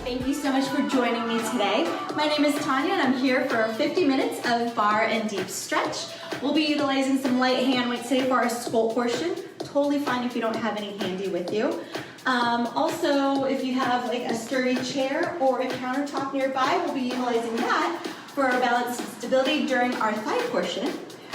Thank you so much for joining me today. My name is Thanya and I'm here for 50 minutes of bar and deep stretch. We'll be utilizing some light hand weights today for our sculpt portion. Totally fine if you don't have any handy with you. Also, if you have like a sturdy chair or a countertop nearby, we'll be utilizing that for our balance and stability during our thigh portion.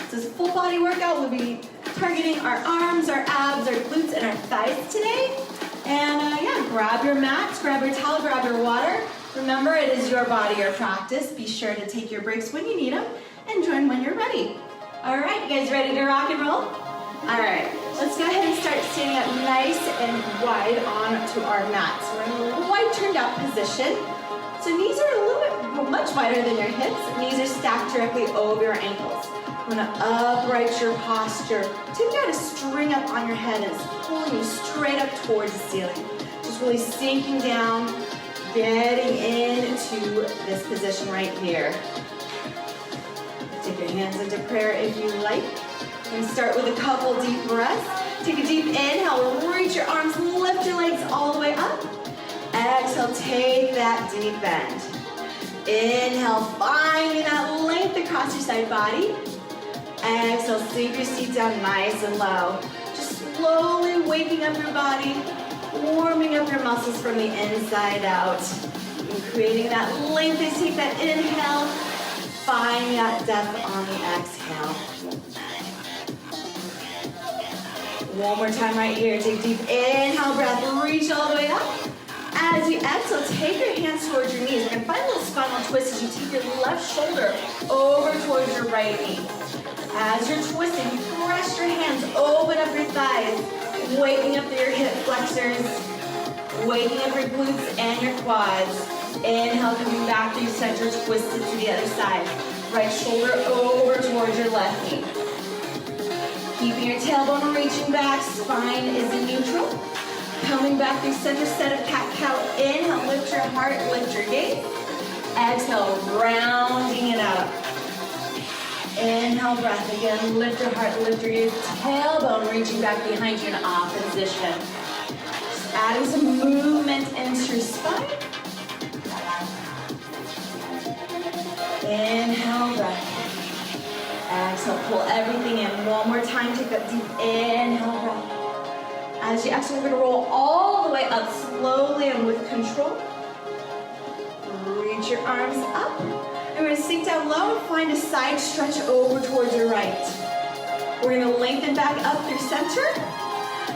So this full body workout, we'll be targeting our arms, our abs, our glutes, and our thighs today. And yeah, grab your mats, grab your towel, grab your water. Remember, it is your body, your practice. Be sure to take your breaks when you need them and join when you're ready. All right, you guys ready to rock and roll? All right, let's go ahead and start standing up nice and wide onto our mats. We're in a little wide turned out position. So knees are a little bit much wider than your hips. Knees are stacked directly over your ankles. We're gonna upright your posture. Take out a string up on your head and it's pulling you straight up towards the ceiling. Just really sinking down, getting into this position right here. Take your hands into prayer if you like. And start with a couple deep breaths. Take a deep inhale, reach your arms, lift your legs all the way up. Exhale, take that deep bend. Inhale, finding that length across your side body. Exhale, sink your seat down nice and low. Just slowly waking up your body, warming up your muscles from the inside out. And creating that length as you take that inhale, find that depth on the exhale. One more time right here. Take a deep inhale breath, reach all the way up. As you exhale, take your hands towards your knees. We're gonna find a little spinal twist as you take your left shoulder over towards your right knee. As you're twisting, press your hands, open up your thighs, waking up your hip flexors, waking up your glutes and your quads. Inhale, coming back through center, twisted to the other side. Right shoulder over towards your left knee. Keeping your tailbone reaching back, spine is in neutral. Coming back through center, set of cat-cow. Inhale, lift your heart, lift your gaze. Exhale, rounding it out. Inhale, breath again, lift your heart, lift your gaze. Tailbone reaching back behind you in opposition. Just adding some movement into your spine. Inhale, breath. Exhale, pull everything in. One more time, take that deep inhale, breath. As you exhale, we're gonna roll all the way up slowly and with control. Reach your arms up. And we're gonna sink down low and find a side stretch over towards your right. We're gonna lengthen back up through center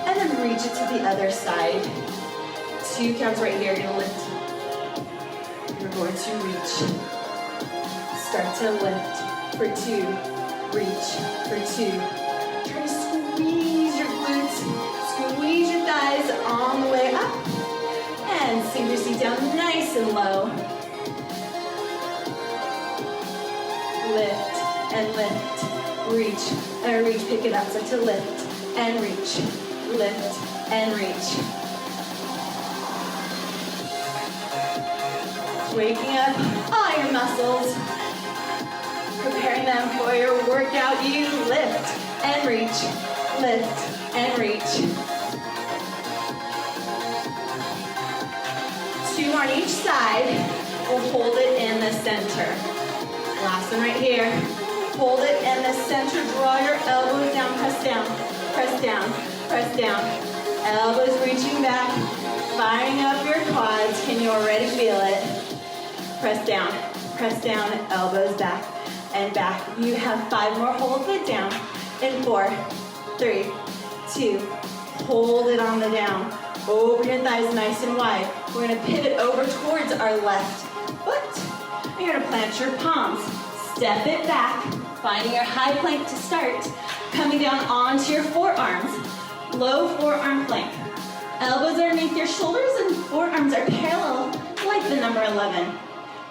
and then reach it to the other side. 2 counts right here, you're gonna lift. You're going to reach. Start to lift for 2, reach for 2. Try to squeeze your glutes, squeeze your thighs on the way up. And sink your seat down nice and low. Lift and lift, reach and reach, pick it up, so to lift and reach, lift and reach. Waking up all your muscles, preparing them for your workout. You lift and reach, lift and reach. 2 more on each side. We'll hold it in the center. Last one right here. Hold it in the center. Draw your elbows down. Press down. Press down. Press down. Elbows reaching back. Firing up your quads. Can you already feel it? Press down. Press down. Elbows back and back. You have 5 more. Hold it down. In 4, 3, 2. Hold it on the down. Open your thighs nice and wide. We're going to pivot over towards our left foot. You're gonna plant your palms, step it back, finding your high plank to start, coming down onto your forearms, low forearm plank. Elbows underneath your shoulders and forearms are parallel like the number 11.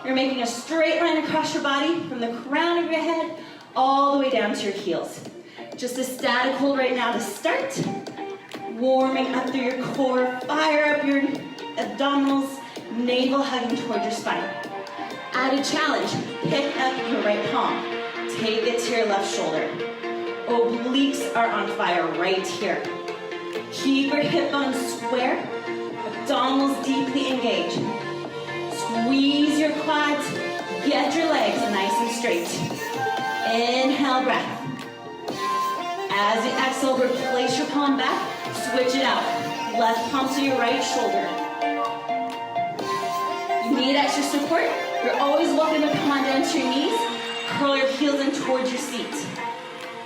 You're making a straight line across your body from the crown of your head all the way down to your heels. Just a static hold right now to start. Warming up through your core, fire up your abdominals, navel hugging towards your spine. Add a challenge, pick up your right palm, take it to your left shoulder. Obliques are on fire right here. Keep your hip bones square, abdominals deeply engaged. quads. Get your legs nice and straight. Inhale, breath. As you exhale, replace your palm back. Switch it out. Left palm to your right shoulder. You need extra support? You're always welcome to come on down to your knees. Curl your heels in towards your seat.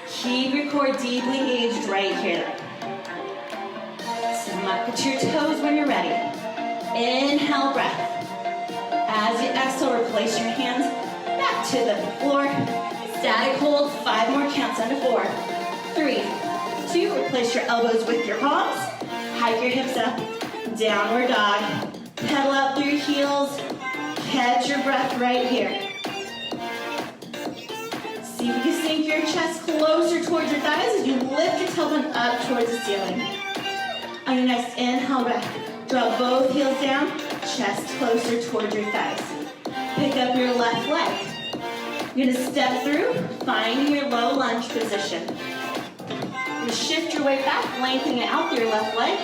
Keep your core deeply engaged right here. Sit up to your toes when you're ready. Inhale, breath. As you exhale, replace your hands back to the floor. Static hold, 5 more counts under 4, 3, 2, replace your elbows with your palms. Hike your hips up, downward dog. Pedal out through your heels. Catch your breath right here. See if you can sink your chest closer towards your thighs as you lift your tailbone up towards the ceiling. On your next inhale breath, draw both heels down, chest closer towards your thighs. Pick up your left leg. You're gonna step through, finding your low lunge position. You're gonna shift your weight back, lengthening it out through your left leg.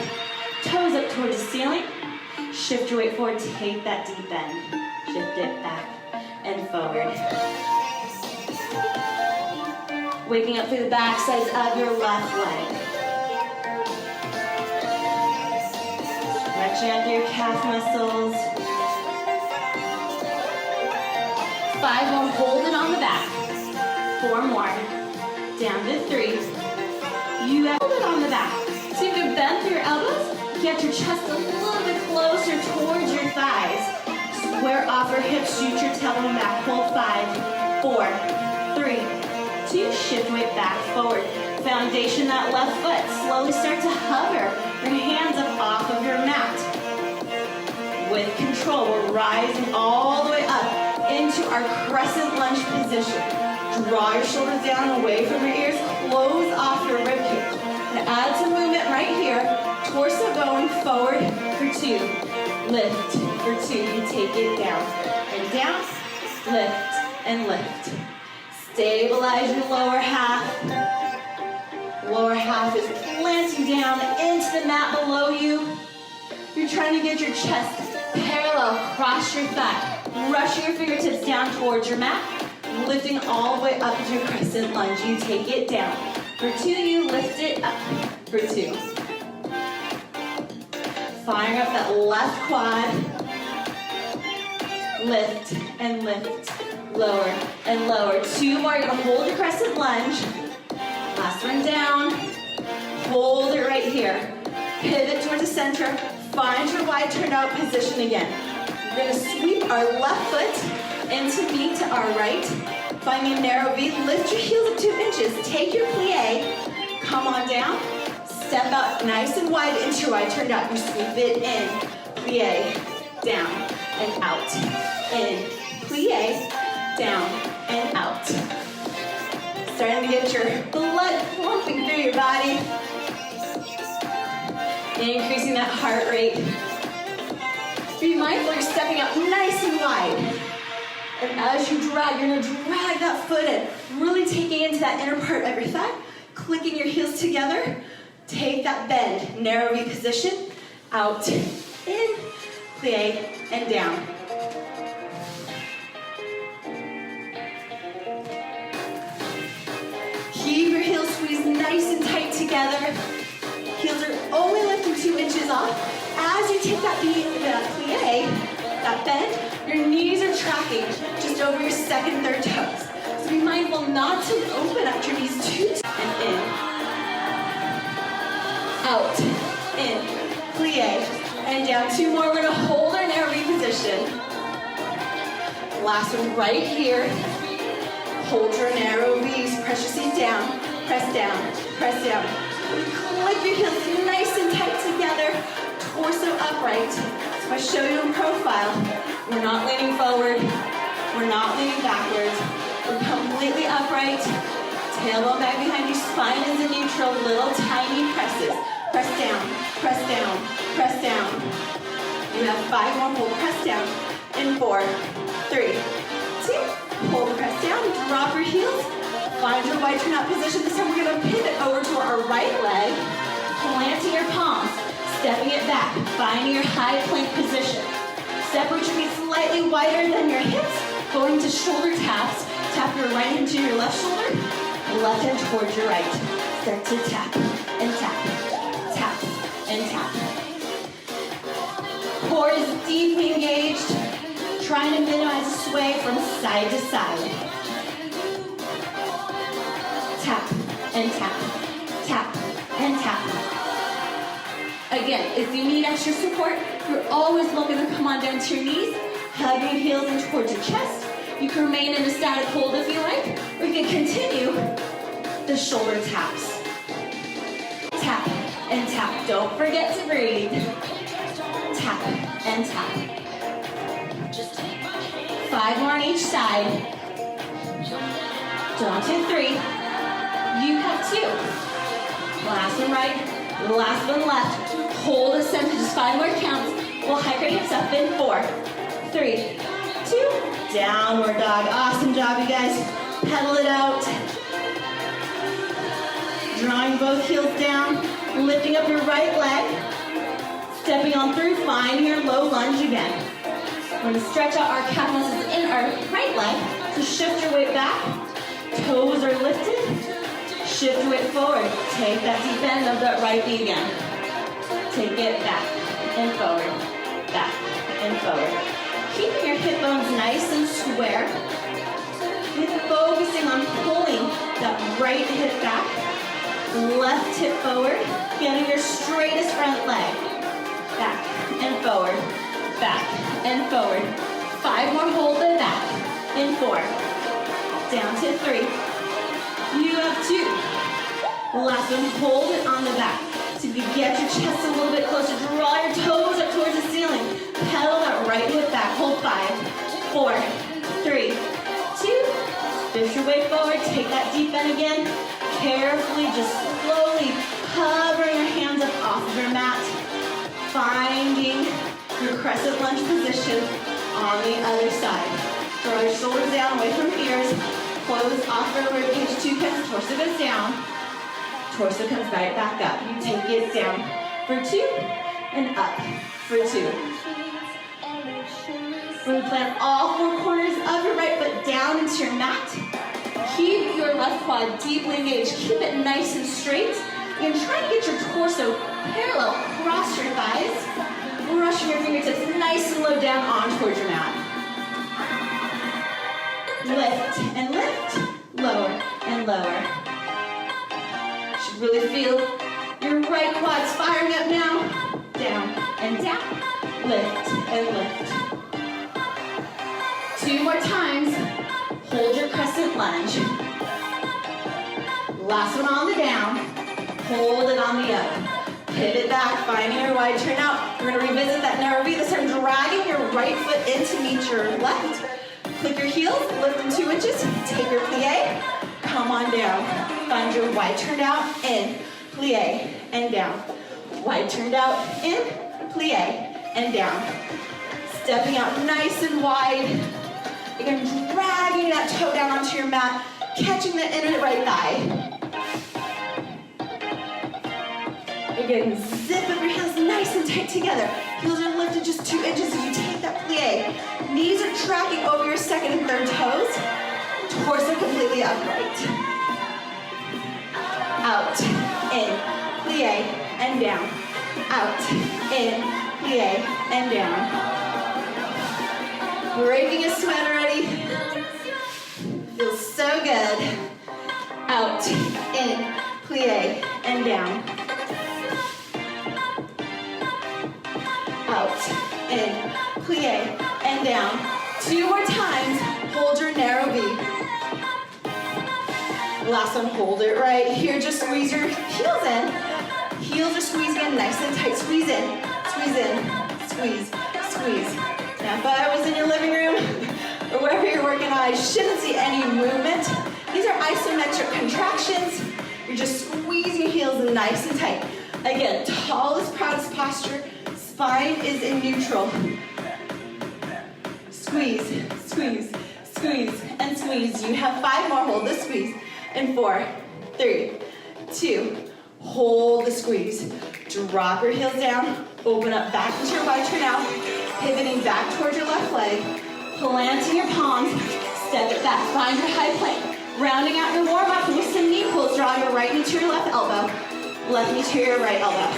Toes up towards the ceiling. Shift your weight forward, take that deep bend. Shift it back and forward. Waking up through the back sides of your left leg. Stretching out through your calf muscles. 5 more, hold it on the back. 4 more. Down to 3. You have hold it on the back. So you can bend through your elbows. Get your chest a little bit closer towards your thighs. Square off your hips, shoot your tailbone back. Hold 5, 4, 3, 2. Shift weight back forward. Foundation that left foot. Slowly start to hover your hands up off of your mat. With control, we're rising all the way up into our crescent lunge position. Draw your shoulders down away from your ears. Close off your ribcage. Now add some movement right here. Torso going forward for 2. Lift for 2. You take it down and down. Lift and lift. Stabilize your lower half. Lower half is planting down into the mat below you. You're trying to get your chest parallel across your thigh. Rushing your fingertips down towards your mat. Lifting all the way up into your crescent lunge. You take it down. For 2, you lift it up. For 2. Firing up that left quad. Lift and lift. Lower and lower. 2 more. You're going to hold your crescent lunge. Last one down. Hold it right here. Pivot towards the center. Find your wide turned out position again. We're going to sweep our left foot into V to our right. Finding a narrow V. Lift your heels up 2 inches. Take your plie. Come on down. Step out nice and wide into your wide turned out. You sweep it in. Plie. Down and out. In. Plie. Down and out. Starting to get your blood pumping through your body. Increasing that heart rate. Be mindful you're stepping out nice and wide. And as you drag, you're going to drag that foot in. Really taking into that inner part of your thigh. Clicking your heels together. Take that bend. Narrow V position. Out. In. Plie. And down. Keep your heels squeezed nice and tight together. Heels are only lifting 2 inches off. As you take that plie, that bend, your knees are tracking just over your second, third toes. So be mindful not to open up your knees too tight. And in. Out. In. Plie. And down. 2 more. We're going to hold our narrow V position. Last one right here. Hold your narrow V's. Press your seat down. Press down. Press down. Clip your heels nice and tight together. Torso upright. So if I show you in profile, we're not leaning forward. We're not leaning backwards. We're completely upright. Tailbone back behind you. Spine is in neutral. Little tiny presses. Press down. Press down. Press down. You have 5 more. Hold. Press down. In 4, 3, 2. Hold. Press down. Drop your heels. Find your wide turn out position. This time we're going to pivot over to our right leg, planting your palms, stepping it back, finding your high plank position. Separate your feet slightly slightly wider than your hips, going to shoulder taps. Tap your right hand to your left shoulder, left hand towards your right. Start to tap and tap, tap and tap. Core is deeply engaged, trying to minimize sway from side to side. Tap and tap, tap and tap. Again, if you need extra support, you're always welcome to come on down to your knees, hug your heels in towards your chest. You can remain in a static hold if you like, or you can continue the shoulder taps. Tap and tap. Don't forget to breathe. Tap and tap. 5 more on each side. Down to 3. You have 2. Last one right, last one left. Hold a center, just 5 more counts. We'll hike our hips up in 4, 3, 2. Downward dog. Awesome job, you guys. Pedal it out. Drawing both heels down. Lifting up your right leg. Stepping on through. Find your low lunge again. We're going to stretch out our calf muscles in our right leg. So shift your weight back. Toes are lifted. Shift your weight forward. Take that deep bend of that right knee again. Take it back and forward. Back and forward. Keeping your hip bones nice and square. With focusing on pulling that right hip back. Left hip forward. Getting your straightest front leg. Back and forward. Back and forward. 5 more, hold it back. In 4. Down to 3. You have 2. Last one, hold it on the back. So you get your chest a little bit closer. Draw your toes up towards the ceiling. Pedal that right hip back. Hold 5, 4, 3, 2. Lift your weight forward. Take that deep bend again. Carefully, just slowly hovering your hands up off of your mat. Finding your crescent lunge position on the other side. Throw your shoulders down away from your ears. Close off your ribcage, 2 counts, torso goes down. Torso comes right back up. You take it down for 2 and up for 2. We're going to plant all 4 corners of your right foot down into your mat. Keep your left quad deeply engaged. Keep it nice and straight. And try to get your torso parallel across your thighs. Brushing your fingertips nice and low down on towards your mat. Lift and lift, lower and lower. You should really feel your right quads firing up now. Down and down, lift and lift. 2 more times, hold your crescent lunge. Last one on the down, hold it on the up. Pivot back, finding your wide turn out. We're gonna revisit that narrow V. This time dragging your right foot in to meet your left. Click your heels, lift them 2 inches, take your plie, come on down. Find your wide turned out, in, plie, and down. Wide turned out, in, plie, and down. Stepping out nice and wide. Again, dragging that toe down onto your mat, catching the inner right thigh. Again, zip up your heels nice and tight together. Heels are lifted just 2 inches as you take that plie. Knees are tracking over your second and third toes. Torso completely upright. Out, in, plie, and down. Out, in, plie, and down. Breaking a sweat already. Feels so good. Out, in, plie, and down. Out, in, plie, and down. 2 more times, hold your narrow V. Last one, hold it right here. Just squeeze your heels in. Heels are squeezing in nice and tight. Squeeze in, squeeze, squeeze. Now if I was in your living room, or wherever you're working on, I shouldn't see any movement. These are isometric contractions. You're just squeezing your heels in nice and tight. Again, tallest, proudest posture. Spine is in neutral. Squeeze, squeeze, squeeze, and squeeze. You have 5 more. Hold the squeeze. And 4, 3, 2. Hold the squeeze. Drop your heels down. Open up back into your wide turn out. Pivoting back towards your left leg, planting your palms, step it back, find your high plank. Rounding out your warm-up with some knee pulls, draw your right knee to your left elbow, left knee to your right elbow.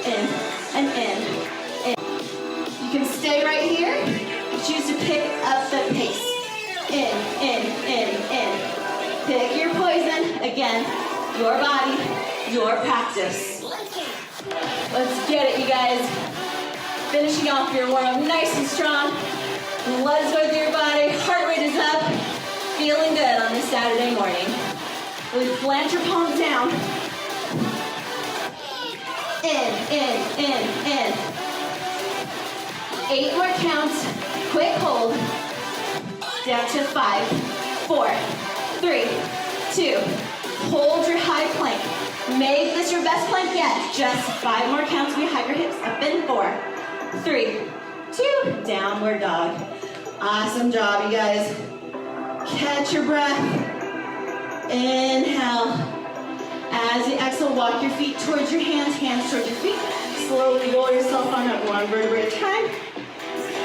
In and in. You can stay right here. Choose to pick up the pace. In. Pick your poison. Again, your body, your practice. Let's get it, you guys. Finishing off your warm-up nice and strong. Blood's going through your body, heart rate is up. Feeling good on this Saturday morning. Really plant your palms down. In. 8 more counts. Quick hold. Down to 5, 4, 3, 2. Hold your high plank. Make this your best plank yet. Just 5 more counts. We hug your hips up in 4, 3, 2. Downward dog. Awesome job, you guys. Catch your breath. Inhale. As you exhale, walk your feet towards your hands towards your feet. Slowly roll yourself on up, 1 vertebra at a time.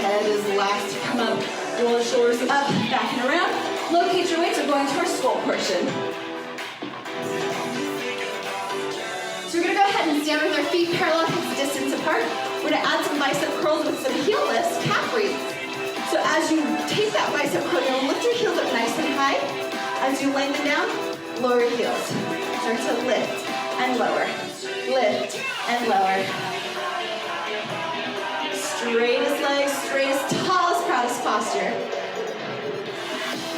Head is last to come up. Roll the shoulders up, back and around. Locate your weights. We're going to our squat portion. So we're going to go ahead and stand with our feet parallel, hips distance apart. We're going to add some bicep curls with some heel lifts, calf raises. So as you take that bicep curl, you're going to lift your heels up nice and high. As you lengthen down, lower your heels. Start to lift and lower. Lift and lower. Straightest legs, straightest, tallest, proudest posture.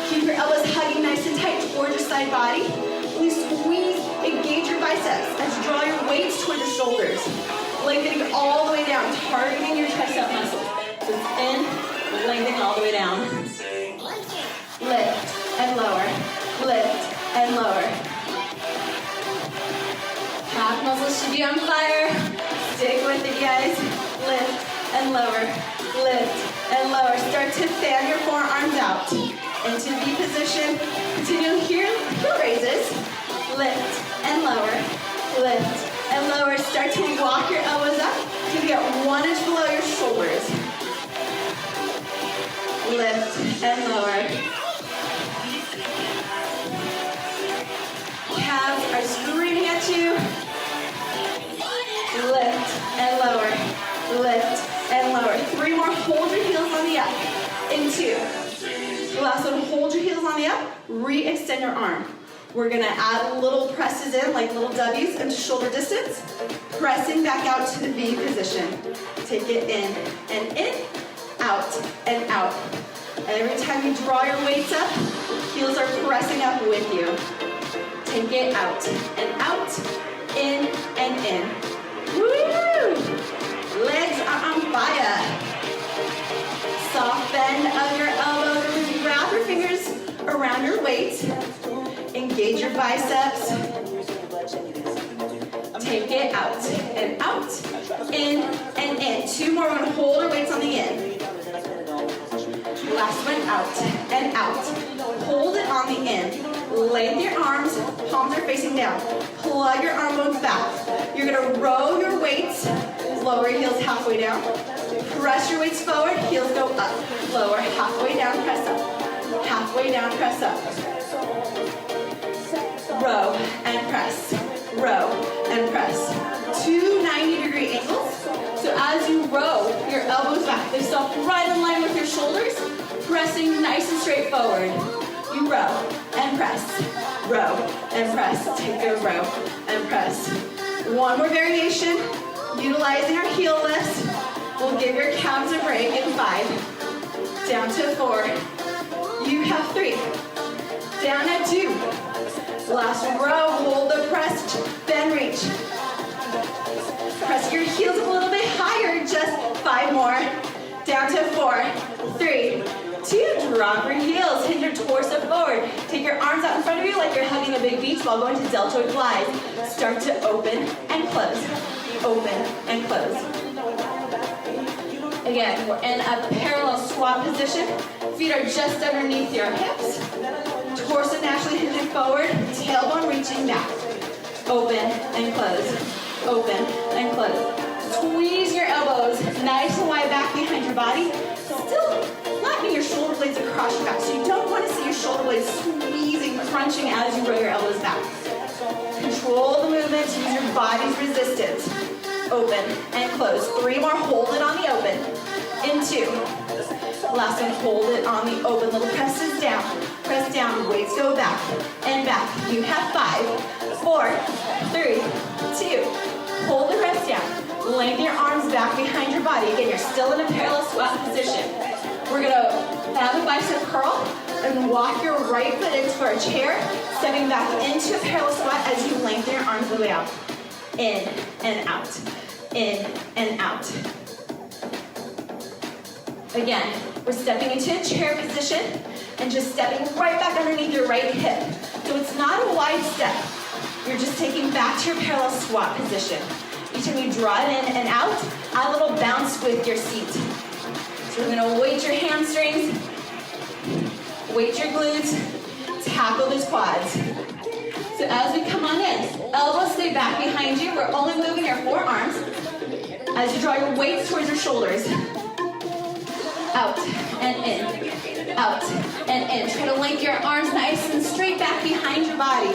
Keep your elbows hugging nice and tight towards your side body. Really squeeze, engage your biceps as you draw your weights toward the shoulders. Lengthening all the way down, targeting your tricep muscles. So it's in, lengthening all the way down. Lift and lower. Lift and lower. Calf muscles should be on fire. Stick with it, guys. Lift and lower. Lift and lower. Start to fan your forearms out into V position. Continue here, heel raises. Lift and lower. Lift and lower. Start to walk your elbows up to get 1 inch below your shoulders. Lift and lower. Calves are screaming at you. Lift and lower. Lift and lower. 3 more. Hold your heels on the up. In 2. The last one, hold your heels on the up. Re-extend your arm. We're going to add little presses in, like little W's into shoulder distance. Pressing back out to the V position. Take it in and in, out and out. And every time you draw your weights up, heels are pressing up with you. Take it out and out, in and in. Woo! Legs are on fire. Soft bend of your elbows. Wrap your fingers around your weights. Engage your biceps. Take it out and out, in and in. 2 more. We're going to hold our weights on the in. Last one, out and out. Hold it on the in. Lengthen your arms, palms are facing down. Plug your arm bones back. You're going to row your weights. Lower your heels halfway down. Press your weights forward, heels go up. Lower, halfway down, press up. Halfway down, press up. Row and press. Row and press. 2 90-degree angles. So as you row your elbows back, they stop right in line with your shoulders, pressing nice and straight forward. You row and press. Row and press. Take a row and press. 1 more variation. Utilizing our heel lifts. We'll give your calves a break in 5. Down to 4. You have 3. Down at 2. Last row, hold the press, bend, reach. Press your heels a little bit higher, just 5 more. Down to 4, 3, 2, drop your heels, hit your torso forward. Take your arms out in front of you like you're hugging a big beach ball, going to deltoid flies. Start to open and close, open and close. Again, we're in a parallel squat position. Feet are just underneath your hips. Torso naturally hinging forward, tailbone reaching back. Open and close, open and close. Squeeze your elbows nice and wide back behind your body. Still flattening your shoulder blades across your back. So you don't want to see your shoulder blades squeezing, crunching as you roll your elbows back. Control the movement, use your body's resistance. Open and close. 3 more, hold it on the open. In 2. Last one, hold it on the open. Little presses down. Press down, weights go back and back. You have 5, 4, 3, 2. Hold the press down. Lengthen your arms back behind your body. Again, you're still in a parallel squat position. We're gonna have a bicep curl and walk your right foot into our chair, stepping back into a parallel squat as you lengthen your arms all the way out. In and out, in and out. Again, we're stepping into a chair position and just stepping right back underneath your right hip. So it's not a wide step. You're just taking back to your parallel squat position. Each time you draw it in and out, add a little bounce with your seat. So we're gonna weight your hamstrings, weight your glutes, tackle those quads. So as we come on in, elbows stay back behind you. We're only moving your forearms as you draw your weights towards your shoulders. Out and in, out and in. Try to link your arms nice and straight back behind your body.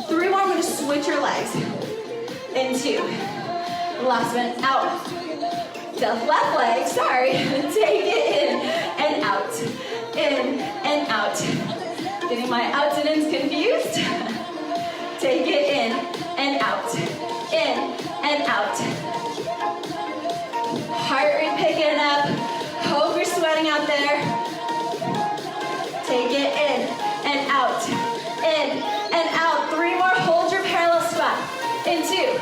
3 more, we're gonna switch your legs. In 2. Last one, out. The left leg, sorry. Take it in and out. In and out. Getting my outs and ins confused. Take it in and out. In and out. Heart rate picking up. Hope you're sweating out there. Take it in and out. In and out. 3 more, hold your parallel squat. In 2.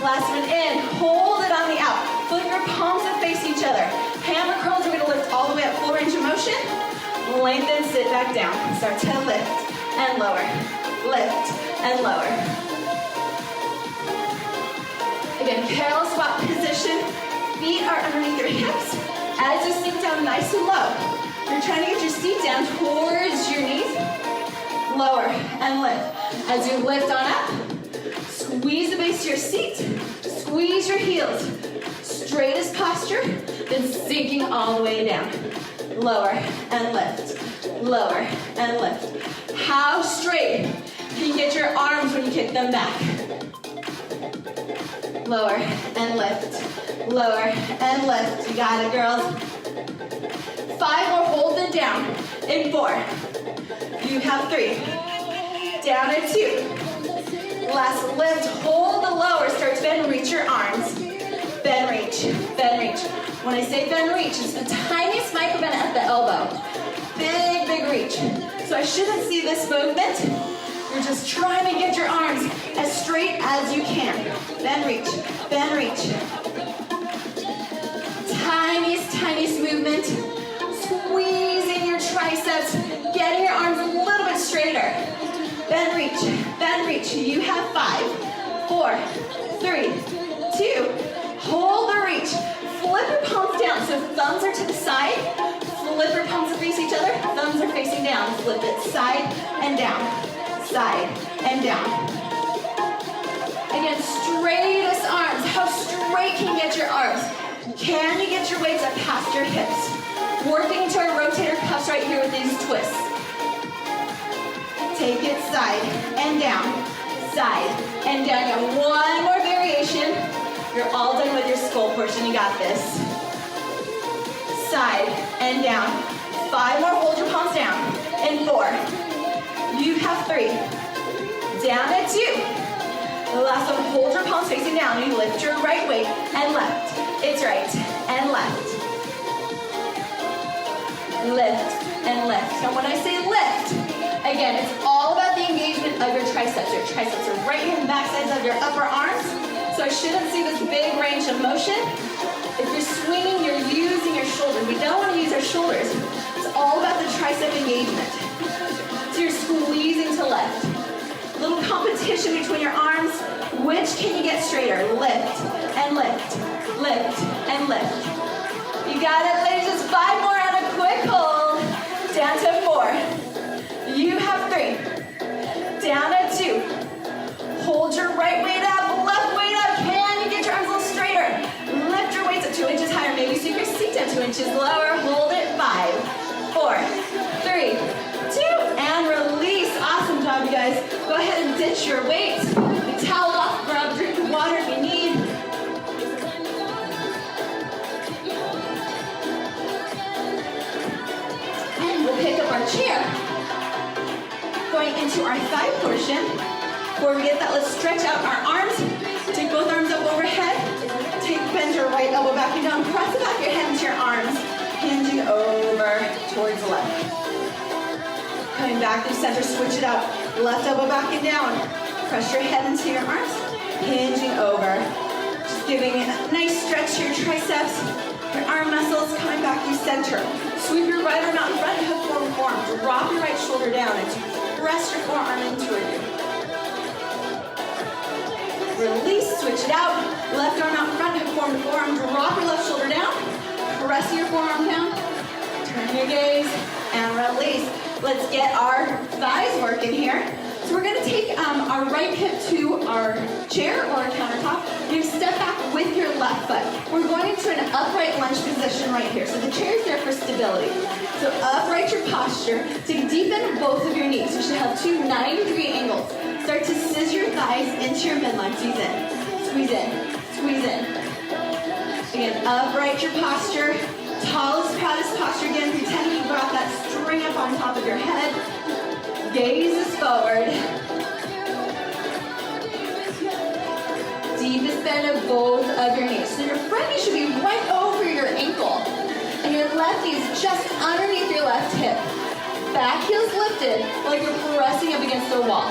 Last one in, hold it on the out. Flip your palms and face each other. Hammer curls, we're gonna lift all the way up, full range of motion. Lengthen, sit back down. Start to lift and lower. Lift and lower. Again, parallel squat position. Feet are underneath your hips. As you sink down nice and low. You're trying to get your seat down towards your knees. Lower and lift. As you lift on up, squeeze the base of your seat. Squeeze your heels. Straightest posture, then sinking all the way down. Lower and lift. Lower and lift. How straight can you get your arms when you kick them back? Lower and lift. Lower and lift. You got it, girls. 5 more, hold it down. In 4. You have 3. Down in 2. Last lift, hold the lower, start to bend, reach your arms. Bend, reach, bend, reach. When I say bend, reach, it's the tiniest micro bend at the elbow. Big, big reach. So I shouldn't see this movement. You're just trying to get your arms as straight as you can. Bend, reach, bend, reach. Tiniest, tiniest movement. Squeezing your triceps, getting your arms a little bit straighter. Bend, reach, bend, reach. You have 5, 4, 3, 2. Hold the reach. Flip your palms down. So thumbs are to the side. Flip your palms to face each other. Thumbs are facing down. Flip it side and down. Side and down. Again, straightest arms. How straight can you get your arms? Can you get your weights up past your hips? Working to our rotator cuffs right here with these twists. Take it side and down, side and down. You got 1 more variation. You're all done with your skull portion. You got this. Side and down. 5 more, hold your palms down. And 4. You have 3. Down at 2. The last one, hold your palms facing down. You lift your right weight and left. It's right and left. Lift and lift. And when I say lift, again, it's all about the engagement of your triceps. Your triceps are right here in the back sides of your upper arms. So I shouldn't see this big range of motion. If you're swinging, you're using your shoulders. We don't want to use our shoulders. It's all about the tricep engagement. So you're squeezing to left. Little competition between your arms. Which can you get straighter? Lift and lift, lift and lift. You got it, ladies. Just 5 more on a quick hold. Down to 4. You have 3. Down at 2. Hold your right weight up, left weight up. Can you get your arms a little straighter? switch your weights. The towel off, grab a drink of water if you need. And we'll pick up our chair. Going into our thigh portion. Before we get that, let's stretch out our arms. Take both arms up overhead. Bend your right elbow back and down. Press the back of your head into your arms. Hinging over towards the left. Coming back through center, switch it out. Left elbow back and down. Press your head into your arms. Hinging over. Just giving a nice stretch to your triceps. Your arm muscles coming back through center. Sweep your right arm out in front, hook forward forearm. Drop your right shoulder down as you press your forearm into you. Release, switch it out. Left arm out in front, hook forward forearm. Drop your left shoulder down. Press your forearm down. Turn your gaze and release. Let's get our thighs working here. So we're going to take our right hip to our chair or countertop. You're going to step back with your left foot. We're going into an upright lunge position right here. So the chair is there for stability. So upright your posture. To deepen both of your knees. You should have two 90-degree angles. Start to scissor your thighs into your midline. Squeeze in, squeeze in, squeeze in. Again, upright your posture. Tallest, proudest posture. Again, pretend you brought that string up on top of your head. Gaze is forward. Deepest bend of both of your knees. So your front knee should be right over your ankle. And your left knee is just underneath your left hip. Back heel's lifted like you're pressing up against a wall.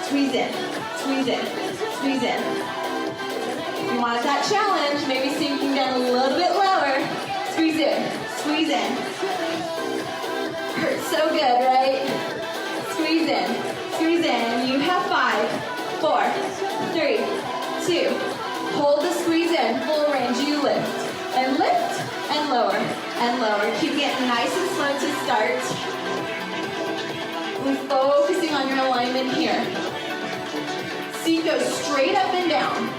Squeeze in, squeeze in, squeeze in. If you want that challenge, maybe sinking down a little bit lower. Squeeze in, squeeze in. Hurts so good, right? Squeeze in, squeeze in. You have 5, 4, 3, 2. Hold the squeeze in, full range. You lift and lower and lower. Keep it nice and slow to start. We're focusing on your alignment here. Seat goes straight up and down.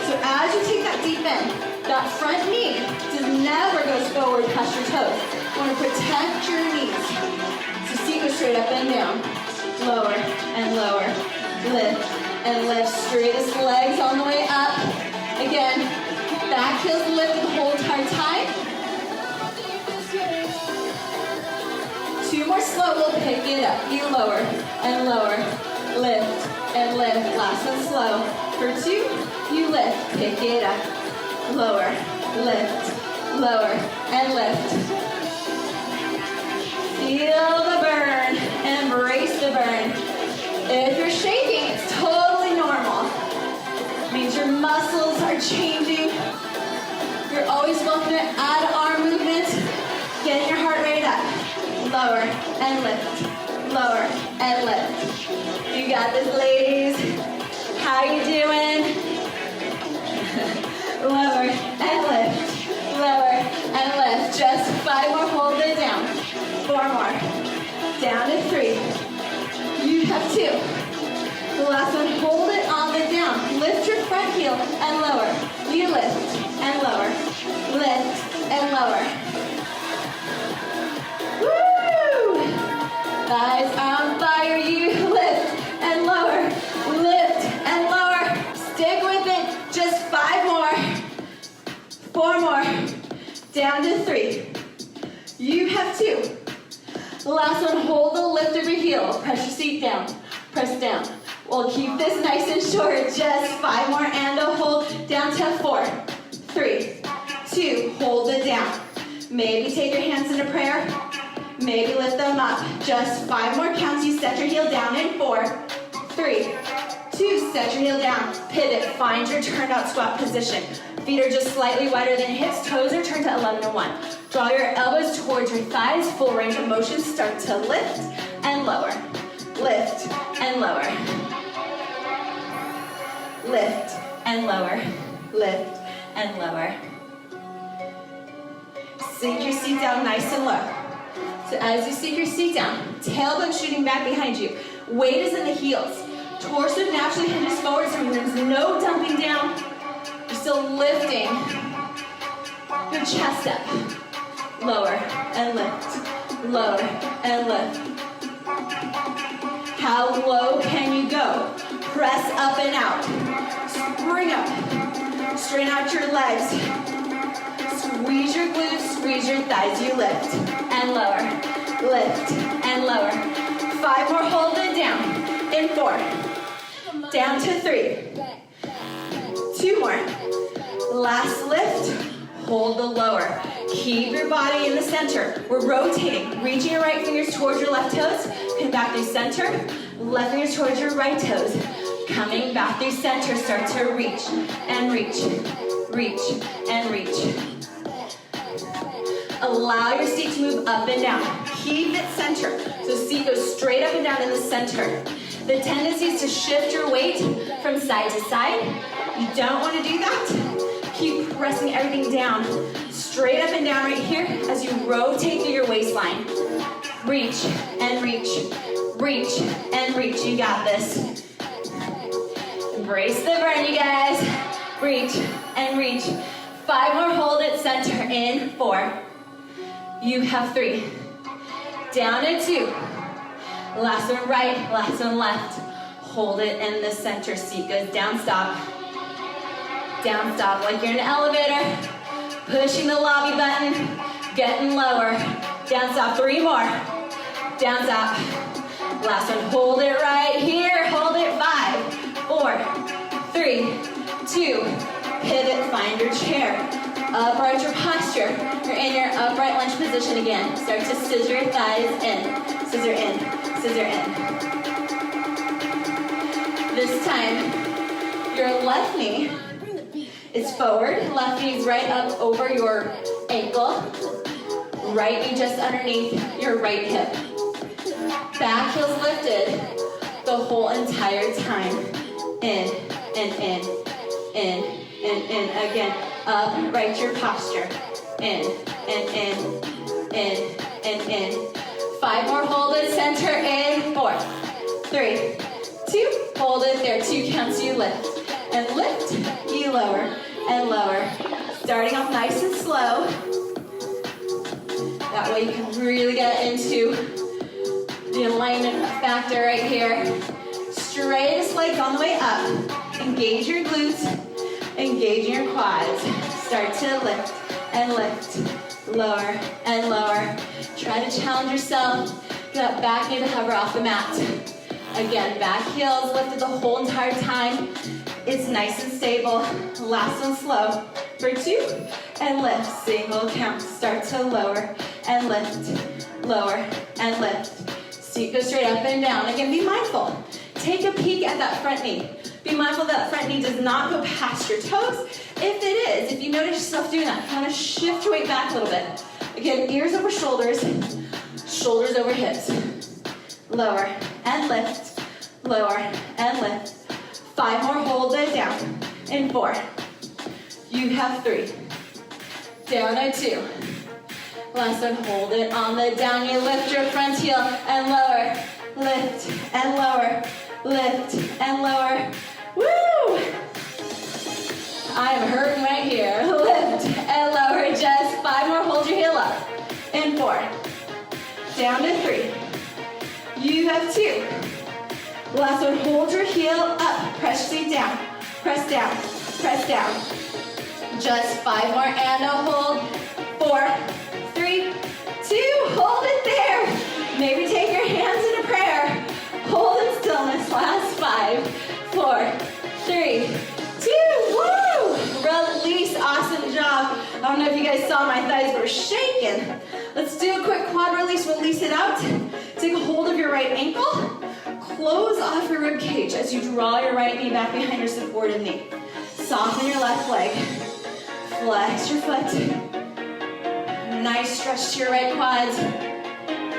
So as you take that deep bend, that front knee never goes forward past your toes. You want to protect your knees. So seat goes straight up and down. Lower and lower. Lift and lift. Straightest legs on the way up. Again, back heels lifted the whole entire time. 2 more slow, we'll pick it up. You lower and lower. Lift and lift. Last one slow. For 2, you lift. Pick it up. Lower, lift, lower, and lift. Feel the burn. Embrace the burn. If you're shaking, it's totally normal. It means your muscles are changing. You're always welcome to add arm movement. Getting your heart rate up. Lower and lift. Lower and lift. You got this, ladies. How you doing? Lower and lift. Lower and lift. Just 5 more. Hold it down. 4 more. Down to 3. You have 2. The last one. Hold it on the down. Lift your front heel and lower. You lift and lower. Lift and lower. Woo! Thighs are on fire. You lift and lower. Lift and lower. Stick with it. Just 5 more. 4 more. Down to 3. You have 2. The last one, hold the lift of your heel. Press your seat down. Press down. We'll keep this nice and short. Just 5 more and a hold. Down to 4, 3, 2. Hold it down. Maybe take your hands into prayer. Maybe lift them up. Just 5 more counts. You set your heel down in 4, 3, 2. Set your heel down. Pivot. Find your turned out squat position. Feet are just slightly wider than hips. Toes are turned to 11 and 1. Draw your elbows towards your thighs. Full range of motion. Start to lift and lower. Lift and lower. Lift and lower. Lift and lower. Sink your seat down nice and low. So as you sink your seat down, tailbone shooting back behind you. Weight is in the heels. Torso naturally hinges forward, so there's no dumping down. You're still lifting your chest up. Lower and lift. Lower and lift. How low can you go? Press up and out. Spring up. Straighten out your legs. Squeeze your glutes, squeeze your thighs. You lift and lower. Lift and lower. 5 more, hold it down. In 4. Down to 3. 2 more. Last lift. Hold the lower. Keep your body in the center. We're rotating. Reaching your right fingers towards your left toes. Come back through center. Left fingers towards your right toes. Coming back through center. Start to reach and reach. Reach and reach. Allow your seat to move up and down. Keep it center. So seat goes straight up and down in the center. The tendency is to shift your weight from side to side. You don't want to do that. Keep pressing everything down. Straight up and down right here as you rotate through your waistline. Reach and reach. Reach and reach. You got this. Embrace the burn, you guys. Reach and reach. 5 more, hold it center. In 4. You have 3. Down to 2. Last one right, last one left. Hold it in the center. Seat goes down, stop. Down, stop, like you're in an elevator. Pushing the lobby button, getting lower. Down, stop, 3 more. Down, stop. Last one, hold it right here. Hold it, 5, 4, 3, 2. Pivot, find your chair. Upright your posture. You're in your upright lunge position again. Start to scissor your thighs in. Scissor in, scissor in. This time, your left knee is forward. Left knee is right up over your ankle. Right knee just underneath your right hip. Back heel's lifted the whole entire time. In, and in, in, and in. Again, upright your posture. In, and in, in. 5 more, hold it, center, in, 4, 3, 2, hold it there, 2 counts, you lift, and lift, you lower, and lower. Starting off nice and slow. That way you can really get into the alignment factor right here. Straightest legs on the way up. Engage your glutes, engage your quads. Start to lift and lift, lower and lower. Try to challenge yourself. Get that back knee to hover off the mat. Again, back heel's lifted the whole entire time. It's nice and stable. Last one slow. For 2, and lift. Single count. Start to lower and lift, lower and lift. Seat goes straight up and down. Again, be mindful. Take a peek at that front knee. Be mindful that front knee does not go past your toes. If it is, if you notice yourself doing that, kind of shift your weight back a little bit. Again, ears over shoulders, shoulders over hips. Lower and lift, lower and lift. 5 more, hold it down. In 4. You have 3. Down to 2. Last one, hold it on the down. You lift your front heel and lower. Lift and lower. Lift and lower. Woo! I'm hurting right here. Lift and lower. Just 5 more. Hold your heel up. In 4. Down to 3. You have 2. Last one. Hold your heel up. Press your seat down. Press down. Press down. Just 5 more and a hold. 4, 3, 2. Hold it there. Maybe take your hands in a prayer. Hold in stillness. Last 5, 4, 3, 2. Woo! Release. Awesome job. I don't know if you guys saw my thighs were shaking. Let's do a quick quad release. Release it out. Take a hold of your right ankle. Close off your rib cage as you draw your right knee back behind your supported knee. Soften your left leg. Flex your foot. Nice stretch to your right quads.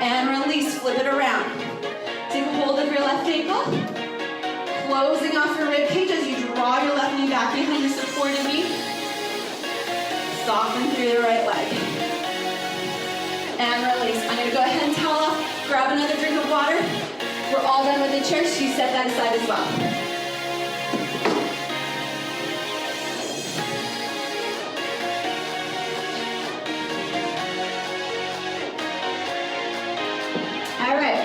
And release. Flip it around. Take a hold of your left ankle. Closing off your rib cage as you draw your left knee back behind your supported knee. Soften through the right leg. And release. I'm going to go ahead and towel off. Grab another drink of water. We're all done with the chair, so you set that aside as well. All right.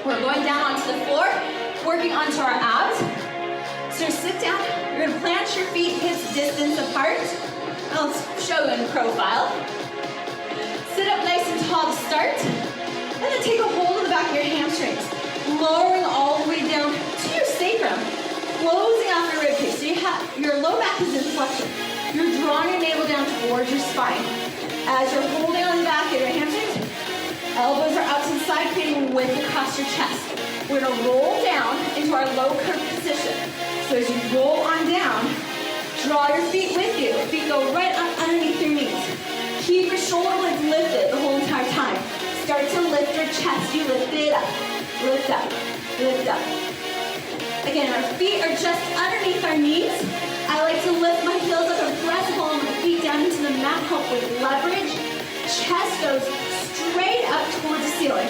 We're going down onto the floor. working onto our abs. So sit down, you're gonna plant your feet hips distance apart. I'll show you in profile. Sit up nice and tall to start, and then take a hold of the back of your hamstrings, lowering all the way down to your sacrum, closing off your ribcage. So your low back is in flexion. You're drawing your navel down towards your spine. As you're holding on the back of your hamstrings, elbows are out to the side, creating width across your chest. We're gonna roll down into our low curve position. So as you roll on down, draw your feet with you. Feet go right up underneath your knees. Keep your shoulder blades lifted the whole entire time. Start to lift your chest. You lift it up, lift up, lift up. Again, our feet are just underneath our knees. I like to lift my heels up and press the ball of my feet down into the mat, help with leverage. Chest goes straight up towards the ceiling.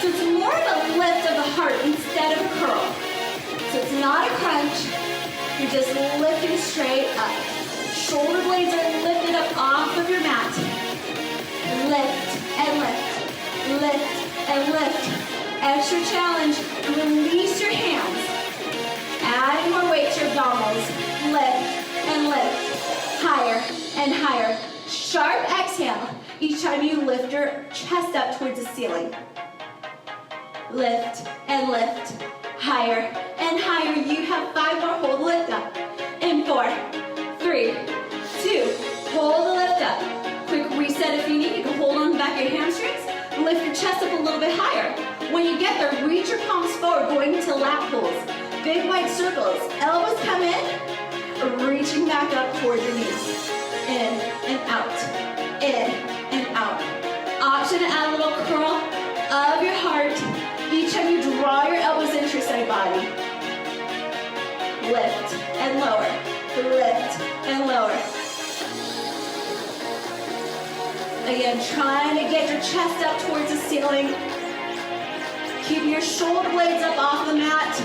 So it's more of a lift of the heart instead of a curl. So it's not a crunch, you're just lifting straight up. Shoulder blades are lifted up off of your mat. Lift and lift, lift and lift. Extra challenge, release your hands. Adding more weight to your abdominals. Lift and lift, higher and higher. Sharp exhale each time you lift your chest up towards the ceiling. Lift and lift, higher and higher. You have 5 more, hold the lift up. In 4, 3, 2, hold the lift up. Quick reset if you need. You can hold on the back of your hamstrings. Lift your chest up a little bit higher. When you get there, reach your palms forward, going into lap pulls. Big wide circles. Elbows come in, reaching back up towards your knees. In and out, in and out. Option to add a little curl of your heart each time you draw your elbows into your side body. Lift and lower, lift and lower. Again, trying to get your chest up towards the ceiling. Keeping your shoulder blades up off the mat.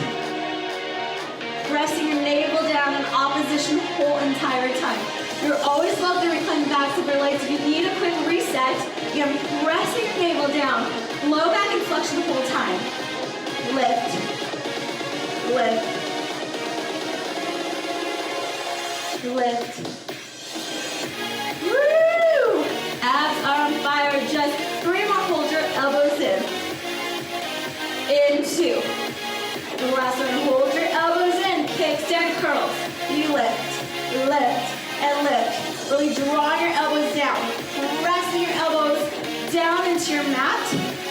Pressing your navel down in opposition the whole entire time. You're always welcome to recline the backs of your legs. If you need a quick reset, again, pressing your navel down. Low back and flexion the whole time. Lift, lift, lift. Woo! Abs are on fire. Just 3 more. Hold your elbows in. In 2. The last one. Hold your elbows in. Kickstand curls. You lift, lift, and lift. Really drawing your elbows down. Pressing your elbows down into your mat.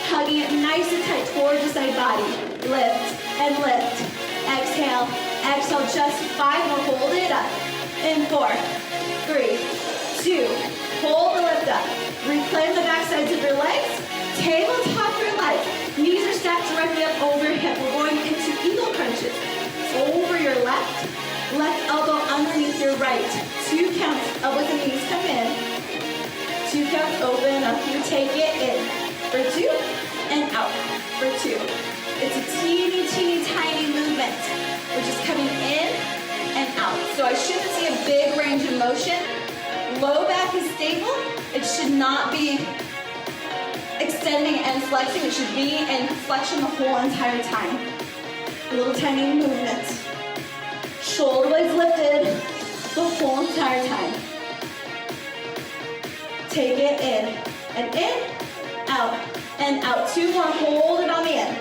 Hugging it nice and tight towards your side body. Lift and lift. Exhale, exhale. Just 5 more. Hold it up. In 4, 3, 2. Hold the lift up. Reclaim the back sides of your legs. Tabletop your legs. Knees are stacked directly up over your hip. We're going into eagle crunches. Over your left. Left elbow underneath your right. 2 counts. Elbows and knees come in. 2 counts. Open up. You take it in. For 2 and out. For 2. It's a teeny, teeny, tiny movement. We're just coming in and out. So I shouldn't see a big range of motion. Low back is stable. It should not be extending and flexing. It should be in flexion the whole entire time. Little tiny movements. Shoulder blades lifted the whole entire time. Take it in and in, out and out. 2 more. Hold it on the in.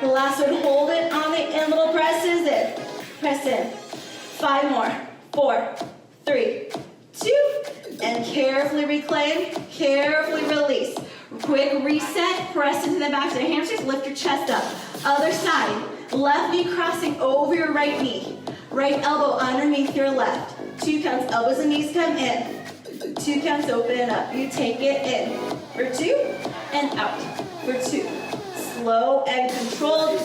The last one. Hold it on the in. Little presses in. Press in. 5 more. 4, 3, 2, and carefully reclaim, carefully release. Quick reset, press into the back of the hamstrings, lift your chest up. Other side, left knee crossing over your right knee. Right elbow underneath your left. 2 counts, elbows and knees come in. 2 counts, open up. You take it in. For 2, and out. For 2. Slow and controlled.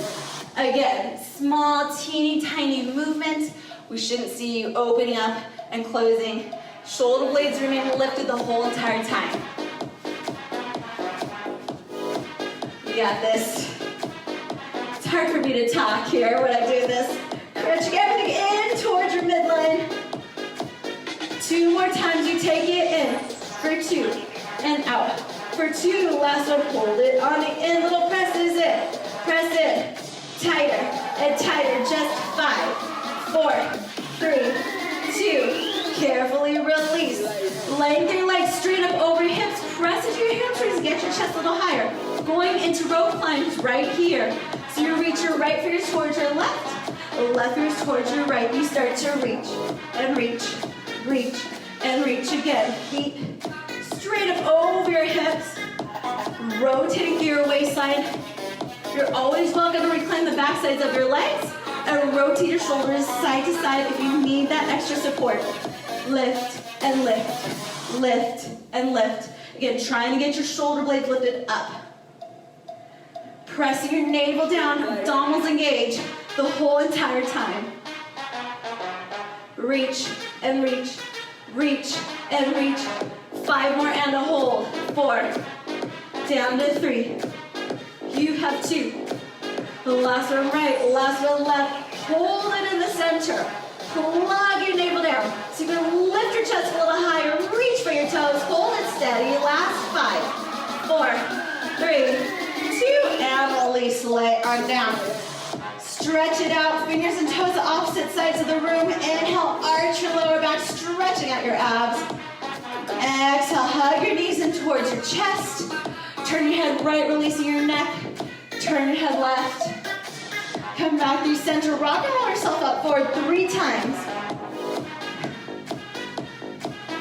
Again, small, teeny, tiny movement. We shouldn't see you opening up and closing. Shoulder blades remain lifted the whole entire time. You got this. It's hard for me to talk here when I do this. Crunching everything in towards your midline. 2 more times, you take it in. For 2, and out. For 2, last one, hold it on the in. Little presses in. Press it. Tighter and tighter. Just 5, 4, 3, 2. Carefully release. Lengthen your legs straight up over your hips. Press into your hamstrings. Get your chest a little higher. Going into rope climbs right here. So you reach your right fingers towards your left. Left fingers towards your right. You start to reach and reach, reach and reach again. Feet straight up over your hips. Rotating through your waistline. You're always welcome to reclaim the back sides of your legs and rotate your shoulders side to side if you need that extra support. Lift and lift, lift and lift. Again, trying to get your shoulder blades lifted up. Pressing your navel down, abdominals engage the whole entire time. Reach and reach, reach and reach. 5 more and a hold. 4, down to 3. You have 2. The last one right, last one left. Hold it in the center. Plug your navel down. So you can lift your chest a little higher. Reach for your toes. Hold it steady. Last 5, 4, 3, 2, and release. Lay on down. Stretch it out. Fingers and toes to opposite sides of the room. Inhale, arch your lower back, stretching out your abs. Exhale, hug your knees in towards your chest. Turn your head right, releasing your neck. Turn your head left. Come back through center. Rock and roll yourself up forward 3 times.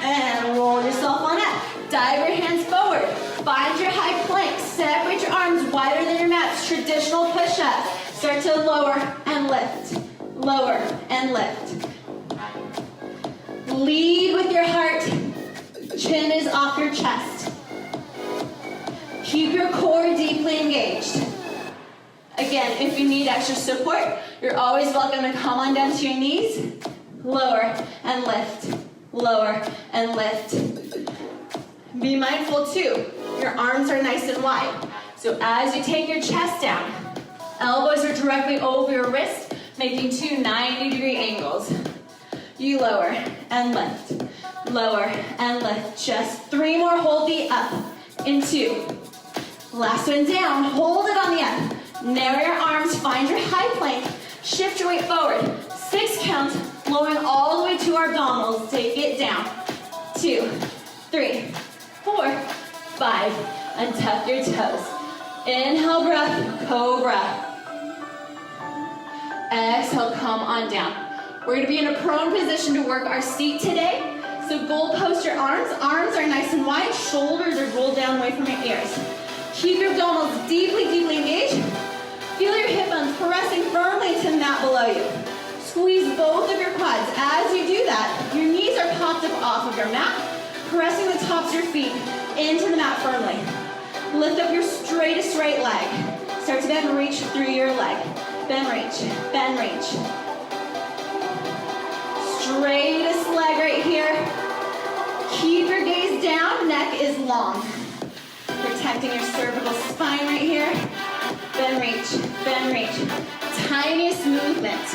And roll yourself on up. Dive your hands forward. Find your high plank. Separate your arms wider than your mats. Traditional push-up. Start to lower and lift. Lower and lift. Lead with your heart. Chin is off your chest. Keep your core deeply engaged. Again, if you need extra support, you're always welcome to come on down to your knees. Lower and lift. Lower and lift. Be mindful too, your arms are nice and wide. So as you take your chest down, elbows are directly over your wrist, making 2 90-degree angles. You lower and lift. Lower and lift. Just 3 more. Hold the up in 2. Last one down. Hold it on the up. Narrow your arms. Find your high plank. Shift your weight forward. 6 counts. Lowering all the way to our abdominals. Take it down. 2, 3, 4, 5. Untuck your toes. Inhale, breath. Cobra. Exhale, come on down. We're going to be in a prone position to work our seat today. So goal post your arms. Arms are nice and wide. Shoulders are rolled down away from your ears. Keep your abdominals deeply, deeply engaged. Feel your hip bones pressing firmly to the mat below you. Squeeze both of your quads. As you do that, your knees are popped up off of your mat, pressing the tops of your feet into the mat firmly. Lift up your straightest right leg. Start to bend and reach through your leg. Bend, reach, bend, reach. Straightest leg right here. Keep your gaze down, neck is long. Protecting your cervical spine right here. Bend, reach, bend, reach. Tiniest movement.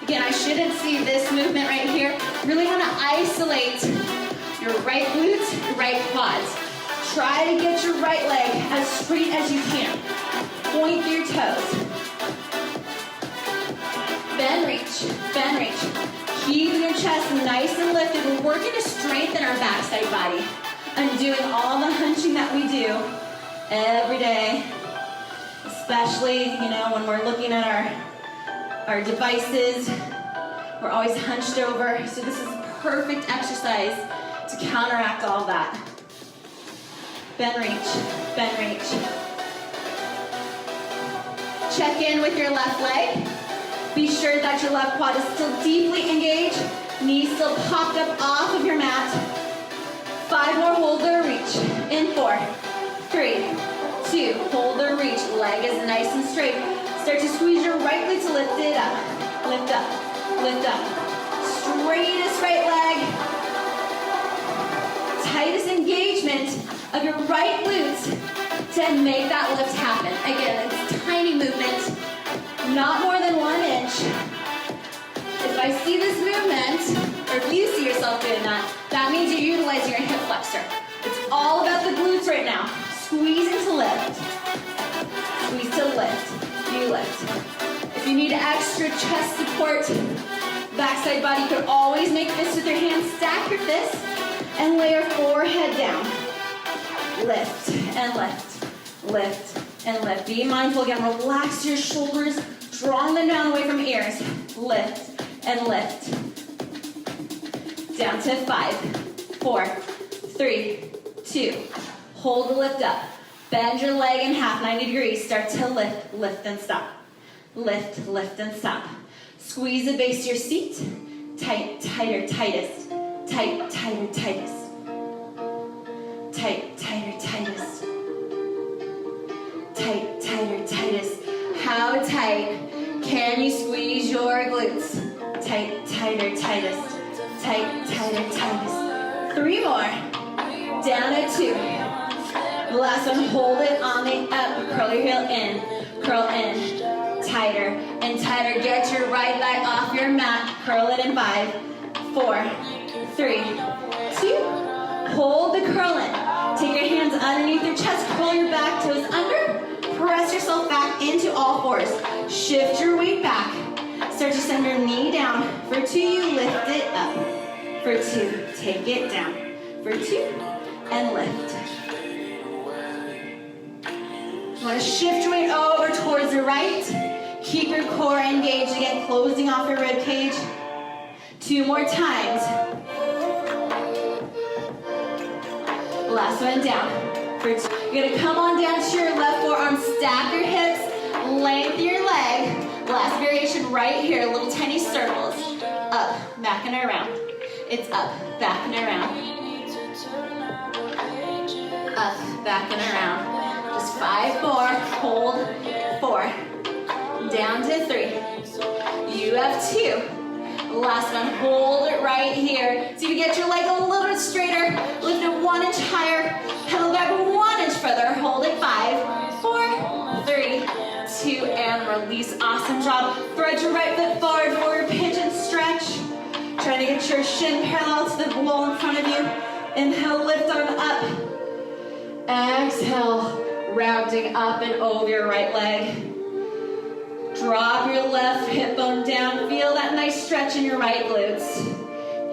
Again, I shouldn't see this movement right here. Really want to isolate your right glutes, your right quads. Try to get your right leg as straight as you can. Point through your toes. Bend, reach, bend, reach. Keep your chest nice and lifted. We're working to strengthen our backside body. I'm doing all the hunching that we do every day, especially, when we're looking at our devices. We're always hunched over, so this is a perfect exercise to counteract all that. Bend, reach, bend, reach. Check in with your left leg. Be sure that your left quad is still deeply engaged, knees still popped up off of your mat. 5 more, hold or reach. In 4, 3, 2, hold or reach. Leg is nice and straight. Start to squeeze your right glute to lift it up. Lift up, lift up. Straightest right leg. Tightest engagement of your right glutes to make that lift happen. Again, it's tiny movement, not more than 1 inch. If I see this movement, or if you see yourself doing that, that means you're utilizing your hip flexor. It's all about the glutes right now. Squeezing to lift. Squeeze to lift. lift. If you need extra chest support, backside body, you can always make fists with your hands. Stack your fists and lay your forehead down. Lift and lift, lift and lift. Be mindful again, relax your shoulders, drawing them down away from ears. Lift and lift. Down to 5, 4, 3, 2. Hold the lift up. Bend your leg in half, 90 degrees. Start to lift, lift and stop. Lift, lift and stop. Squeeze the base of your seat. Tight, tighter, tightest. Tight, tighter, tightest. Tight, tighter, tightest. Tight, tighter, tightest. How tight can you squeeze your glutes? Tight, tighter, tightest. Tight, tighter, tightest. 3 more. Down at 2. The last one, hold it on the up. Curl your heel in. Curl in. Tighter and tighter. Get your right leg off your mat. Curl it in 5, 4, 3, 2. Hold the curl in. Take your hands underneath your chest. Curl your back toes under. Press yourself back into all fours. Shift your weight back. Start to send your knee down. For 2, you lift it up. For 2, take it down. For 2, and lift. You want to shift your weight over towards the right. Keep your core engaged again, closing off your rib cage. 2 more times. Last one down. For 2. You're going to come on down to your left forearm, stack your hips, lengthen your leg. Last variation right here, little tiny circles. Up, back and around. It's up, back and around. Up, back and around. Just 5 more. Hold. 4. Down to 3. You have 2. Last one. Hold it right here. See if you get your leg a little bit straighter. Lift it 1 inch higher. Pedal back 1 inch further. Hold it. 5, 4, 3, 2, and release. Awesome job. Thread your right foot forward for your pigeon stretch. Try to get your shin parallel to the wall in front of you. Inhale, lift arm up. Exhale, rounding up and over your right leg. Drop your left hip bone down. Feel that nice stretch in your right glutes.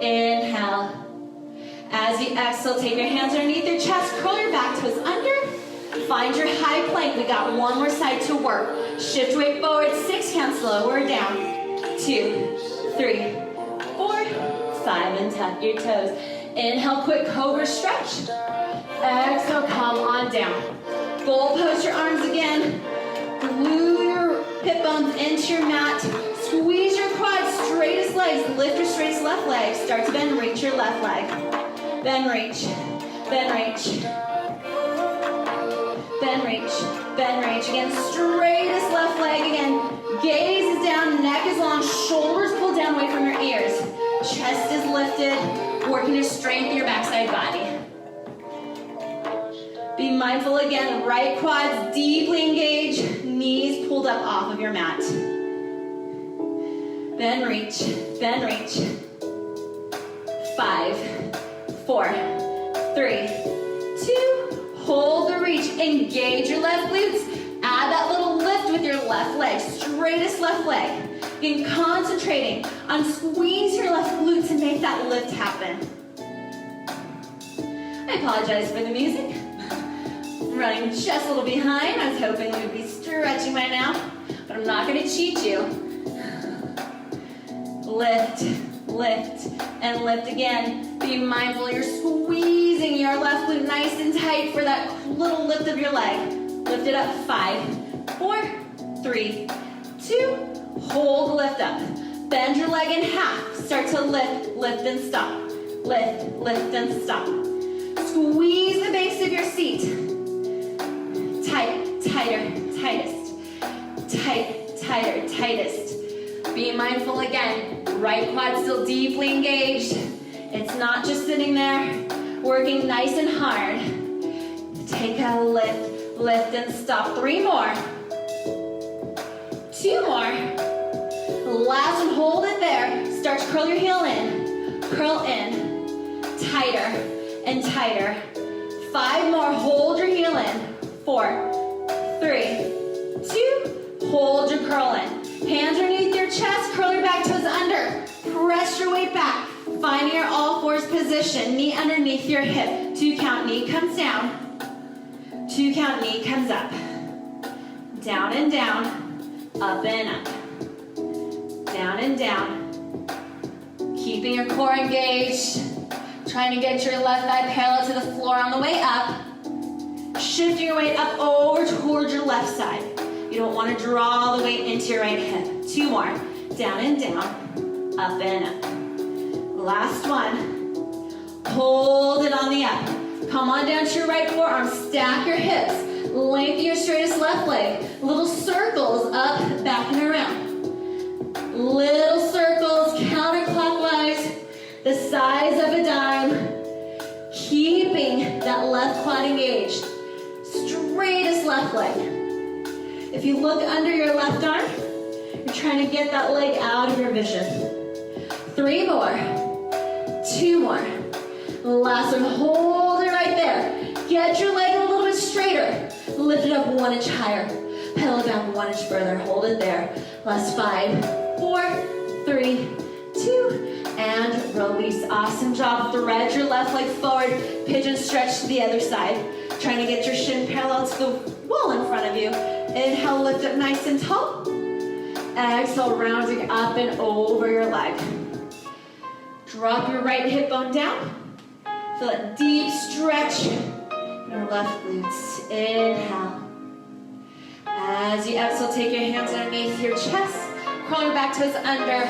Inhale. As you exhale, take your hands underneath your chest. Curl your back toes under. Find your high plank. We got 1 more side to work. Shift weight forward. 6 counts. Lower down. 2, 3, 4, 5, and tuck your toes. Inhale, quick cobra stretch. Exhale, come on down. Goal post your arms again. Glue your hip bones into your mat. Squeeze your quads, straightest legs. Lift your straightest left leg. Start to bend, reach your left leg. Then reach, then reach. Then reach, then reach. Again, straightest left leg again. Gaze is down, neck is long, shoulders pull down away from your ears. Chest is lifted, working to strengthen your backside body. Be mindful again, right quads deeply engaged, knees pulled up off of your mat. Then reach, then reach. 5, 4, 3, 2, hold the reach. Engage your left glutes. Add that little lift with your left leg, straightest left leg. Again, concentrating on squeeze your left glutes and make that lift happen. I apologize for the music. I'm running just a little behind. I was hoping we would be stretching by now, but I'm not going to cheat you. Lift, lift, and lift again. Be mindful you're squeezing your left glute nice and tight for that little lift of your leg. Lift it up. 5, 4, 3, 2. Hold the lift up. Bend your leg in half. Start to lift, lift and stop. Lift, lift and stop. Squeeze the base of your seat. Tight, tighter, tightest. Tight, tighter, tightest. Be mindful again. Right quad still deeply engaged. It's not just sitting there. Working nice and hard. Take a lift, lift and stop. 3 more. 2 more. Last one, hold it there. Start to curl your heel in. Curl in. Tighter and tighter. 5 more, hold your heel in. 4, 3, 2, hold your position, knee underneath your hip. 2 count, knee comes down. 2 count, knee comes up. Down and down, up and up. Down and down. Keeping your core engaged. Trying to get your left thigh parallel to the floor on the way up. Shift your weight up over towards your left side. You don't want to draw the weight into your right hip. 2 more. Down and down, up and up. Last one. Hold it on the up. Come on down to your right forearm. Stack your hips. Lengthen your straightest left leg. Little circles up, back, and around. Little circles counterclockwise, the size of a dime. Keeping that left quad engaged. Straightest left leg. If you look under your left arm, you're trying to get that leg out of your vision. 3 more. 2 more. Last one. Hold it right there. Get your leg a little bit straighter. Lift it up 1 inch higher. Pedal down 1 inch further. Hold it there. Last 5, 4, 3, 2, and release. Awesome job. Thread your left leg forward. Pigeon stretch to the other side. Trying to get your shin parallel to the wall in front of you. Inhale, lift up nice and tall. Exhale, rounding up and over your leg. Drop your right hip bone down. Feel a deep stretch in your left glutes. Inhale. As you exhale, take your hands underneath your chest. Crawl your back toes under.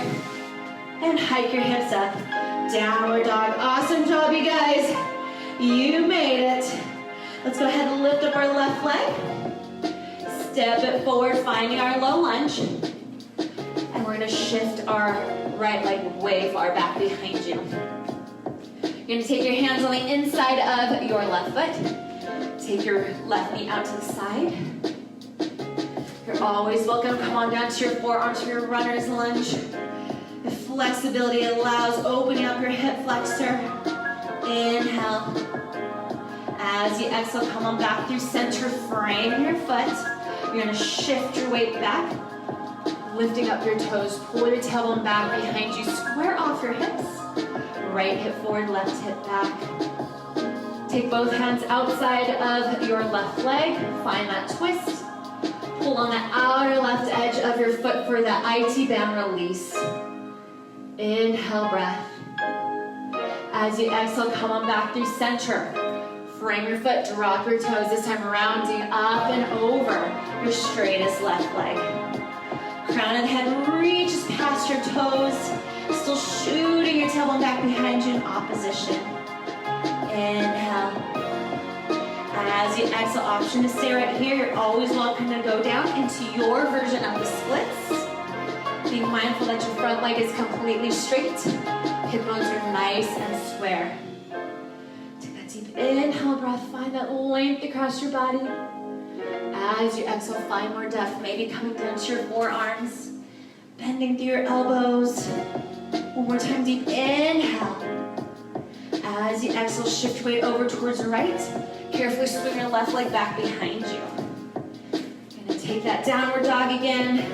And hike your hips up. Downward dog. Awesome job, you guys. You made it. Let's go ahead and lift up our left leg. Step it forward, finding our low lunge. And we're going to shift our right leg way far back behind you. You're going to take your hands on the inside of your left foot. Take your left knee out to the side. You're always welcome. Come on down to your forearms for your runner's lunge. If flexibility allows, opening up your hip flexor. Inhale. As you exhale, come on back through center, frame your foot. You're going to shift your weight back, lifting up your toes, pull your tailbone back behind you, square off your hips. Right hip forward, left hip back. Take both hands outside of your left leg, find that twist. Pull on the outer left edge of your foot for that IT band release. Inhale, breath. As you exhale, come on back through center. Frame your foot, drop your toes, this time rounding up and over your straightest left leg. Crown of the head reaches past your toes, still shooting your tailbone back behind you in opposition. Inhale. As you exhale, option to stay right here. You're always welcome to go down into your version of the splits. Being mindful that your front leg is completely straight. Hip bones are nice and square. Deep inhale, breath, find that length across your body. As you exhale, find more depth, maybe coming down to your forearms, bending through your elbows. One more time, deep inhale. As you exhale, shift weight over towards the right. Carefully swing your left leg back behind you. You're gonna take that downward dog again.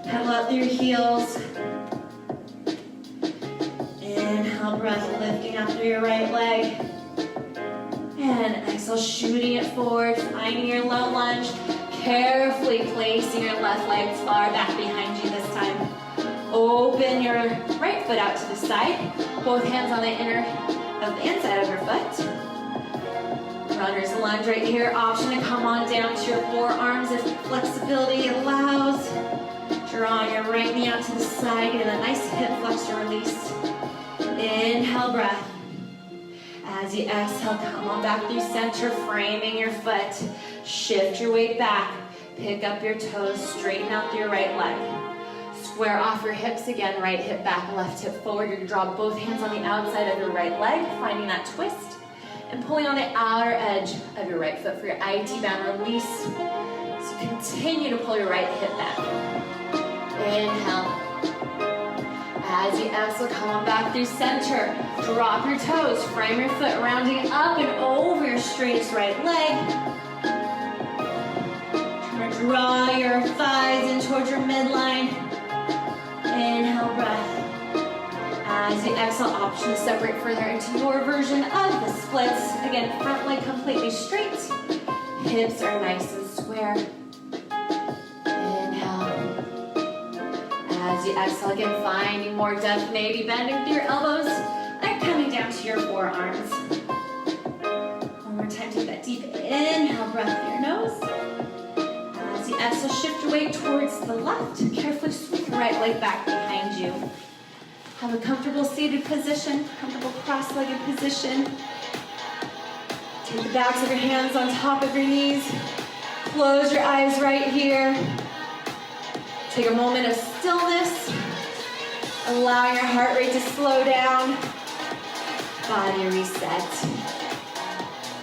Pedal up through your heels. Inhale, breath, lifting up through your right leg. And exhale, shooting it forward, finding your low lunge. Carefully placing your left leg far back behind you this time. Open your right foot out to the side. Both hands on the inside of your foot. Runner's lunge right here. Option to come on down to your forearms if flexibility allows. Drawing your right knee out to the side. Get a nice hip flexor release. Inhale, breath. As you exhale, come on back through center, framing your foot. Shift your weight back. Pick up your toes, straighten out your right leg. Square off your hips again, right hip back, left hip forward. You're gonna draw both hands on the outside of your right leg, finding that twist, and pulling on the outer edge of your right foot for your IT band release. So continue to pull your right hip back. Inhale. As you exhale, come on back through center. Drop your toes, frame your foot, rounding up and over your straightest right leg. Try to draw your thighs in towards your midline. Inhale, breath. As you exhale, option to separate further into your version of the splits. Again, front leg completely straight. Hips are nice and square. Inhale. As you exhale, again, finding more depth, maybe bending through your elbows and coming down to your forearms. One more time, take that deep inhale, breath through your nose. As you exhale, shift your weight towards the left. Carefully swing your right leg back behind you. Have a comfortable seated position, comfortable cross-legged position. Take the backs of your hands on top of your knees. Close your eyes right here. Take a moment of stillness. Allowing your heart rate to slow down. Body reset.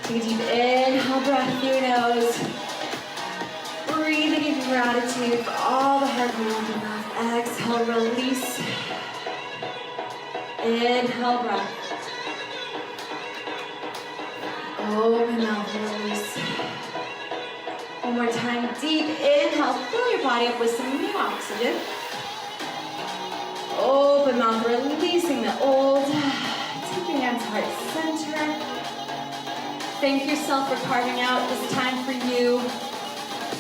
Take a deep inhale, breath through your nose. Breathing in gratitude for all the hard work you have. Exhale, release. Inhale, breath. Open mouth, release. One more time, deep inhale. Fill your body up with some new oxygen. Open mouth, releasing the old. Take your hands heart center. Thank yourself for carving out this time for you.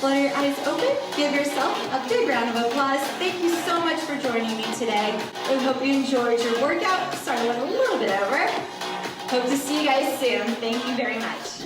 Flutter your eyes open. Give yourself a big round of applause. Thank you so much for joining me today. I hope you enjoyed your workout. Sorry, I went a little bit over. Hope to see you guys soon. Thank you very much.